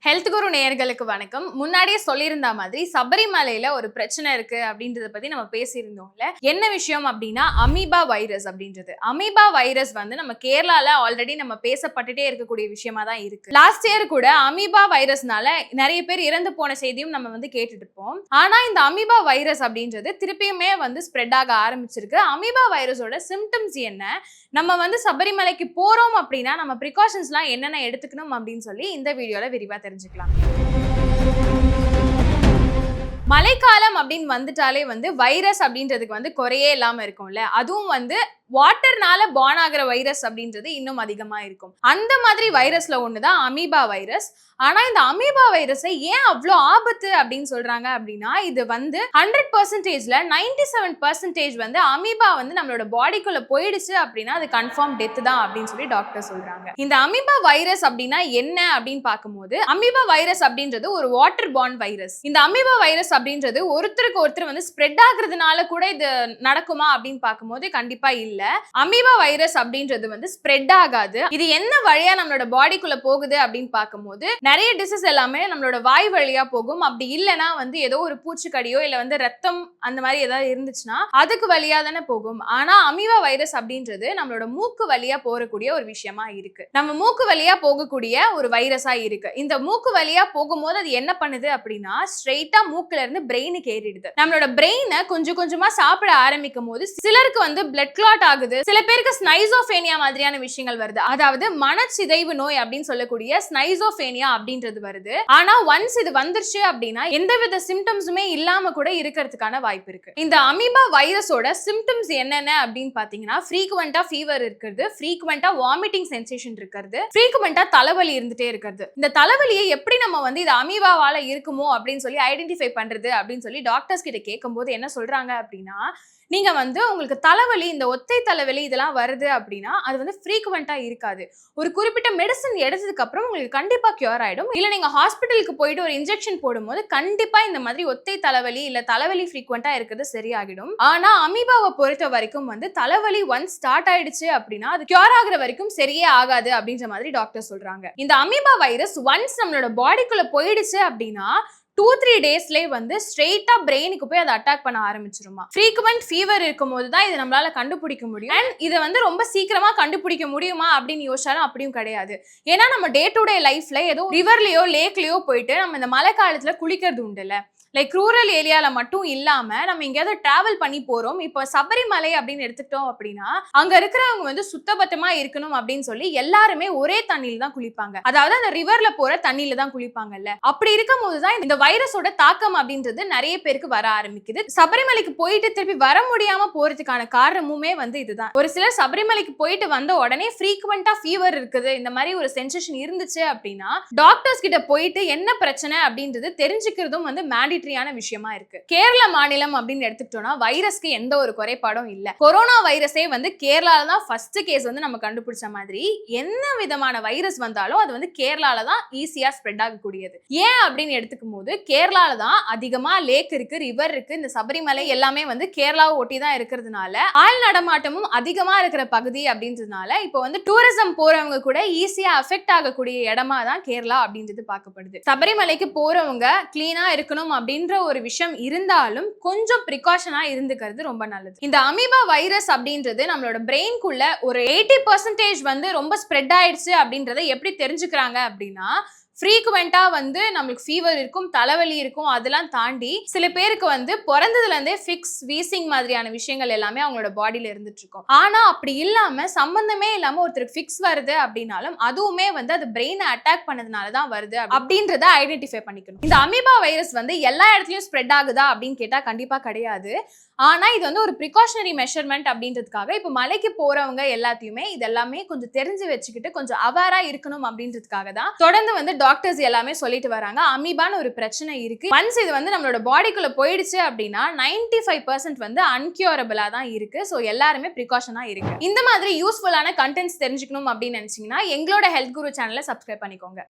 Health குரு நேயர்களுக்கு வணக்கம். முன்னாடியே சொல்லியிருந்த மாதிரி சபரிமலையில ஒரு பிரச்சனை இருக்கு அப்படின்றத பத்தி நம்ம பேசியிருந்தோம்ல. என்ன விஷயம் அப்படின்னா அமீபா வைரஸ் அப்படின்றது. அமீபா வைரஸ் வந்து நம்ம கேரளால ஆல்ரெடி நம்ம பேசப்பட்டுட்டே இருக்கக்கூடிய விஷயமா தான் இருக்கு. லாஸ்ட் இயர் கூட அமீபா வைரஸ்னால நிறைய பேர் இறந்து போன செய்தியும் நம்ம வந்து கேட்டுட்டு இருப்போம். ஆனா இந்த அமீபா வைரஸ் அப்படின்றது திருப்பியுமே வந்து ஸ்ப்ரெட் ஆக ஆரம்பிச்சிருக்கு. அமீபா வைரஸோட சிம்டம்ஸ் என்ன, நம்ம வந்து சபரிமலைக்கு போறோம் அப்படின்னா நம்ம ப்ரிகாஷன்ஸ்லாம் என்னென்ன எடுத்துக்கணும் அப்படின்னு சொல்லி இந்த வீடியோல விரிவா தெரிஞ்சுக்கலாம். மழைக்காலம் அப்படின்னு வந்துட்டாலே வந்து வைரஸ் அப்படின்றதுக்கு வந்து குறையே இல்லாம இருக்கும்ல. அதுவும் வந்து வாட்டர்னால பார்ன் ஆகிற வைரஸ் அப்படின்றது இன்னும் அதிகமா இருக்கும். அந்த மாதிரி வைரஸ்ல ஒண்ணுதான் அமீபா வைரஸ். ஆனா இந்த அமீபா வைரஸை ஏன் அவ்வளோ ஆபத்து அப்படின்னு சொல்றாங்க அப்படின்னா, இது வந்து 100%ல 97% வந்து அமீபா வந்து நம்மளோட பாடிக்குள்ள போயிடுச்சு அப்படின்னா அது கன்ஃபார்ம் டெத் தான் அப்படின்னு சொல்லி டாக்டர் சொல்றாங்க. இந்த அமீபா வைரஸ் அப்படின்னா என்ன அப்படின்னு பார்க்கும்போது, அமீபா வைரஸ் அப்படின்றது ஒரு வாட்டர் பார்ன் வைரஸ். இந்த அமீபா வைரஸ் அப்படின்றது ஒருத்தருக்கு ஒருத்தர் வந்து ஸ்ப்ரெட் ஆகுறதுனால கூட இது நடக்குமா அப்படின்னு பார்க்கும்போது கண்டிப்பா இல்ல. அமீபா வைரஸ் அப்படின்றது வந்து ஸ்ப்ரெட் ஆகாது. இது என்ன வழியா நம்மளோட பாடிக்குள்ள போகுது அப்படின்னு பார்க்கும்போது நிறைய டிசீஸ் எல்லாமே நம்மளோட வாய் வழியா போகும். அப்படி இல்லைன்னா வந்து ஏதோ ஒரு பூச்சிக்கடியோ இல்ல வந்து ரத்தம் அந்த மாதிரி ஏதாவது இருந்துச்சுன்னா அதுக்கு வழியா தானே போகும். ஆனா அமீபா வைரஸ் அப்படின்றது நம்மளோட மூக்கு வழியா போகக்கூடிய ஒரு விஷயமா இருக்கு. நம்ம மூக்கு வழியா போகக்கூடிய ஒரு வைரஸா இருக்கு. இந்த மூக்கு வழியா போகும்போது அது என்ன பண்ணுது அப்படின்னா ஸ்ட்ரெயிட்டா மூக்குல இருந்து பிரெயினுக்கு ஏறிடுது. நம்மளோட பிரெயினை கொஞ்சம் கொஞ்சமா சாப்பிட ஆரம்பிக்கும் போது சிலருக்கு வந்து பிளட் கிளாட் ஆகுது, சில பேருக்கு ஸ்னைசோபேனியா மாதிரியான விஷயங்கள் வருது. அதாவது மனச்சிதைவு நோய் அப்படின்னு சொல்லக்கூடிய ஸ்னைசோபேனியா அப்படின்றது வருது. ஆனா ஒன்ஸ் இது வந்துருச்சு அப்படின்னா எந்தவித சிம்டம்ஸுமே இல்லாம கூட இருக்கிறதுக்கான வாய்ப்பு இருக்கு. இந்த அமீபா வைரஸோட சிம்டம்ஸ் என்னென்ன அப்படின்னு பாத்தீங்கன்னா ஃப்ரீக்வெண்டா ஃபீவர் இருக்கிறது, ஃப்ரீக்வெண்டா வாமிட்டிங் சென்சேஷன் இருக்கிறது, ஃப்ரீக்வெண்டா தலைவலி இருந்துட்டே இருக்கிறது. இந்த தலைவலியை எப்படி நம்ம வந்து இது அமீபாவால இருக்குமோ அப்படின்னு சொல்லி ஐடென்டிஃபை பண்றது அப்படின்னு சொல்லி டாக்டர்ஸ் கிட்ட கேட்கும்போது என்ன சொல்றாங்க அப்படின்னா, நீங்க வந்து உங்களுக்கு தலைவலி, இந்த ஒத்தை தலைவலி இதெல்லாம் வருது அப்படின்னா அது வந்து ஃப்ரீக்வெண்டா இருக்காது. ஒரு குறிப்பிட்ட மெடிசன் எடுத்ததுக்கு அப்புறம் உங்களுக்கு கண்டிப்பா கியூர் ஆயிடும். இல்ல நீங்க ஹாஸ்பிட்டலுக்கு போயிட்டு ஒரு இன்ஜெக்ஷன் போடும்போது கண்டிப்பா இந்த மாதிரி ஒத்தை தலைவலி இல்ல தலைவலி ஃப்ரீக்வெண்டா இருக்கிறது சரியாகிடும். ஆனா அமீபாவை பொறுத்த வரைக்கும் வந்து தலைவலி ஒன்ஸ் ஸ்டார்ட் ஆயிடுச்சு அப்படின்னா அது கியூர் ஆகுற வரைக்கும் சரியே ஆகாது அப்படின்ற மாதிரி டாக்டர் சொல்றாங்க. இந்த அமீபா வைரஸ் ஒன்ஸ் நம்மளோட பாடிக்குள்ள போயிடுச்சு அப்படின்னா 2-3 டேஸ்லயே வந்து ஸ்ட்ரெயிட்டா பிரெயினுக்கு போய் அதை அட்டாக் பண்ண ஆரம்பிச்சிருமா. ஃப்ரீக்வெண்ட் ஃபீவர் இருக்கும்போது தான் இது நம்மளால கண்டுபிடிக்க முடியும். அண்ட் இதை வந்து ரொம்ப சீக்கிரமா கண்டுபிடிக்க முடியுமா அப்படின்னு யோசிச்சாலும் அப்படியும் கிடையாது. ஏன்னா நம்ம டே டு டே லைஃப்ல ஏதோ ரிவர்லயோ லேக்லயோ போயிட்டு நம்ம இந்த மழை காலத்துல குளிக்கிறது உண்டுல்ல. லைக் ரூரல் ஏரியால மட்டும் இல்லாம நம்ம எங்கேயாவது டிராவல் பண்ணி போறோம். இப்போ சபரிமலை அப்படின்னு எடுத்துக்கிட்டோம் அப்படின்னா அங்க இருக்கிறவங்க வந்து சுத்தபத்தமா இருக்கணும் அப்படின்னு சொல்லி எல்லாருமே ஒரே தண்ணியில தான் குளிப்பாங்க. அதாவது அந்த ரிவர்ல போற தண்ணியில தான் குளிப்பாங்கல்ல. அப்படி இருக்கும் போதுதான் இந்த வைரஸோட தாக்கம் அப்படின்றது நிறைய பேருக்கு வர ஆரம்பிக்குது. சபரிமலைக்கு போயிட்டு திருப்பி வர முடியாம போறதுக்கான காரணமுமே வந்து இதுதான். ஒரு சிலர் சபரிமலைக்கு போயிட்டு வந்த உடனே ஃப்ரீக்வெண்டா ஃபீவர் இருக்குது, இந்த மாதிரி ஒரு சென்சேஷன் இருந்துச்சு அப்படின்னா டாக்டர்ஸ் கிட்ட போயிட்டு என்ன பிரச்சனை அப்படின்றது தெரிஞ்சுக்கிறதும் வந்து மேண்டிட்டரியான விஷயமா இருக்கு. கேரள மாநிலம் அப்படின்னு எடுத்துக்கிட்டோம்னா வைரஸ்க்கு எந்த ஒரு குறைபாடும் இல்ல. கொரோனா வைரஸே வந்து கேரளால தான் ஃபர்ஸ்ட் கேஸ் வந்து நம்ம கண்டுபிடிச்ச மாதிரி என்ன விதமான வைரஸ் வந்தாலும் அது வந்து கேரளால தான் ஈஸியா ஸ்ப்ரெட் ஆகக்கூடியது. ஏன் அப்படின்னு எடுத்துக்கும் போது கேரளால தான் அதிகமா லேக் இருக்கு, ரிவர் இருக்கு. இந்த சபரிமலை எல்லாமே வந்து கேரளாவை ஒட்டி தான் இருக்கிறதுனால ஆள் நடமாட்டமும் அதிகமா இருக்கிற பகுதி அப்படின்றதுனால இப்போ வந்து டூரிசம் போறவங்க கூட ஈஸியா அஃபெக்ட் ஆகக்கூடிய இடமா தான் கேரளா அப்படின்றது பார்க்கப்படுது. சபரிமலைக்கு போறவங்க கிளீனா இருக்கணும் அப்படின்ற ஒரு விஷயம் இருந்தாலும் கொஞ்சம் ப்ரிகாஷனா இருந்துக்கிறது ரொம்ப நல்லது. இந்த அமீபா வைரஸ் அப்படின்றது நம்மளோட பிரெயின்குள்ள ஒரு 80% வந்து ரொம்ப ஸ்ப்ரெட் ஆயிடுச்சு அப்படின்றத எப்படி தெரிஞ்சுக்கிறாங்க அப்படின்னா ஃப்ரீக்வெண்டா வந்து நம்மளுக்கு ஃபீவர் இருக்கும், தலைவலி இருக்கும், அதெல்லாம் தாண்டி சில பேருக்கு வந்து பிறந்ததுல இருந்தே ஃபிக்ஸ், வீசிங் மாதிரியான விஷயங்கள் எல்லாமே அவங்களோட பாடியில இருந்துட்டு இருக்கும். ஆனா அப்படி இல்லாம சம்பந்தமே இல்லாம ஒருத்தருக்கு ஃபிக்ஸ் வருது அப்படின்னாலும் அதுவுமே வந்து அது பிரெயினை அட்டாக் பண்ணதுனால தான் வருது அப்படின்றத ஐடென்டிஃபை பண்ணிக்கணும். இந்த அமீபா வைரஸ் வந்து எல்லா இடத்துலயும் ஸ்ப்ரெட் ஆகுதா அப்படின்னு கேட்டா கண்டிப்பா கிடையாது. ஆனா இது வந்து ஒரு ப்ரிகாஷனரி மெஷர்மெண்ட் அப்படின்றதுக்காக இப்போ மலைக்கு போறவங்க எல்லாத்தையுமே இதெல்லாமே கொஞ்சம் தெரிஞ்சு வச்சுக்கிட்டு கொஞ்சம் அவேரா இருக்கணும் அப்படின்றதுக்காக தான் தொடர்ந்து வந்து டாக்டர்ஸ் எல்லாமே சொல்லிட்டு வராங்க. அமீபான்னு ஒரு பிரச்சனை இருக்கு. ஒன்ஸ் இது வந்து நம்மளோட பாடிக்குள்ள போயிடுச்சு அப்படின்னா 95% வந்து அன்கியூரபிளா தான் இருக்கு. ஸோ எல்லாருமே ப்ரிகாஷனா இருக்கு. இந்த மாதிரி யூஸ்ஃபுல்லான கண்டென்ட்ஸ் தெரிஞ்சுக்கணும் அப்படின்னு நினைச்சீங்கன்னா எங்களோட ஹெல்த் குரு சேனலை சப்ஸ்கிரைப் பண்ணிக்கோங்க.